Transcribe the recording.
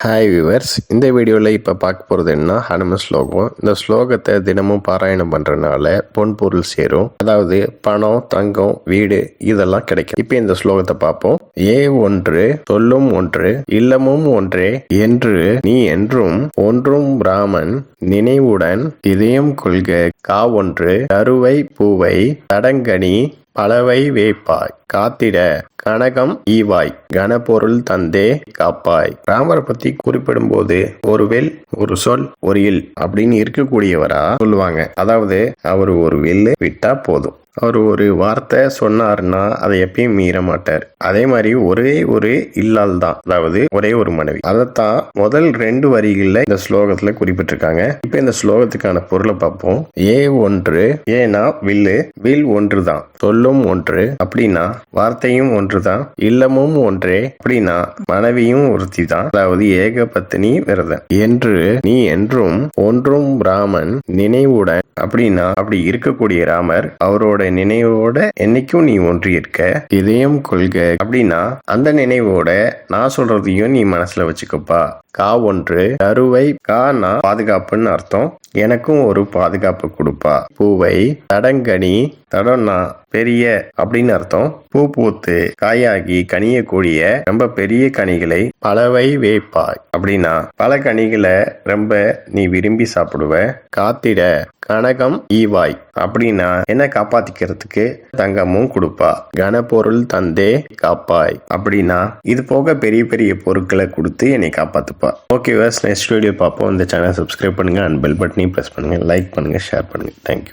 Hi viewers, இந்த வீடியோவில் இப்போ பார்க்க போகிறது என்ன ஹனும ஸ்லோகம். இந்த ஸ்லோகத்தை தினமும் பாராயணம் பண்ணுறதுனால பொன் பொருள் சேரும். அதாவது பணம், தங்கம், வீடு இதெல்லாம் கிடைக்கும். இப்போ இந்த ஸ்லோகத்தை பார்ப்போம். ஒன்று சொல்லும் ஒன்று இல்லமும் ஒன்றே என்று நீ என்றும் ஒன்றும் பிராமன் நினைவுடன் இதயம் கொள்க ஒன்று கருவை பூவை தடங்கனி பலவை வேப்பாய் காத்திட கனகம் ஈவாய் கனபொருள் தந்தே காப்பாய். ராமரை பத்தி குறிப்பிடும் போது ஒரு வெல், ஒரு சொல், ஒரு இல் அப்படின்னு இருக்கக்கூடியவரா சொல்லுவாங்க. அதாவது அவர் ஒரு வெல்லு விட்டா போதும். அவர் ஒரு வார்த்தை சொன்னாருன்னா அதை எப்பயும் மீற மாட்டார். அதே மாதிரி ஒரே ஒரு இல்லால் தான், அதாவது ஒரே ஒரு மனைவி. அதைத்தான் முதல் 2 வரிகள்ல இந்த ஸ்லோகத்துல குறிப்பிட்டிருக்காங்க. இப்ப இந்த ஸ்லோகத்துக்கான பொருளை பார்ப்போம். ஒன்று ஏன்னா வில்லு, வில் ஒன்று தான். சொல்லும் ஒன்று அப்படின்னா வார்த்தையும் ஒன்று தான். இல்லமும் ஒன்றே அப்படின்னா மனைவியும் ஒருத்தி தான், அதாவது ஏக பத்தினி விரதம். என்று நீ என்றும் ஒன்றும் பிராமன் நினைவுடன் அப்படின்னா அப்படி இருக்கக்கூடிய ராமர் அவரோட நினைவோட என்னைக்கும் நீ ஒன்றி இருக்க. இதயம் கொள்க அப்படின்னா அந்த நினைவோட நான் சொல்றதையும் நீ மனசுல வச்சுக்கப்பா. ஒன்று கருவை கானா பாதுகாப்புன்னு அர்த்தம். எனக்கும் ஒரு பாதுகாப்பு கொடுப்பா. பூவை தடங்கனி, தடம்னா பெரிய அப்படின்னு அர்த்தம். பூ பூத்து காயாகி கனியக்கூடிய ரொம்ப பெரிய கனிகளை பலவை வேப்பாய் அப்படின்னா பல கனிகளை ரொம்ப நீ விரும்பி சாப்பிடுவ. காத்திட கனகம் ஈவாய் அப்படின்னா என்ன காப்பாத்திக்கிறதுக்கு தங்கமும் கொடுப்பா. கனபொருள் தந்தே காப்பாய் அப்படின்னா இது போக பெரிய பெரிய பொருட்களை கொடுத்து என்னை காப்பாத்துப்பா. ஓகே, நெக்ஸ்ட் வீடியோ பார்ப்போம். இந்த சேனல் சப்ஸ்கிரைப் பண்ணுங்க அண்ட் பெல் பட்டனையும் பிரஸ் பண்ணுங்க. லைக் பண்ணுங்க, ஷேர் பண்ணுங்க. தேங்க்யூ.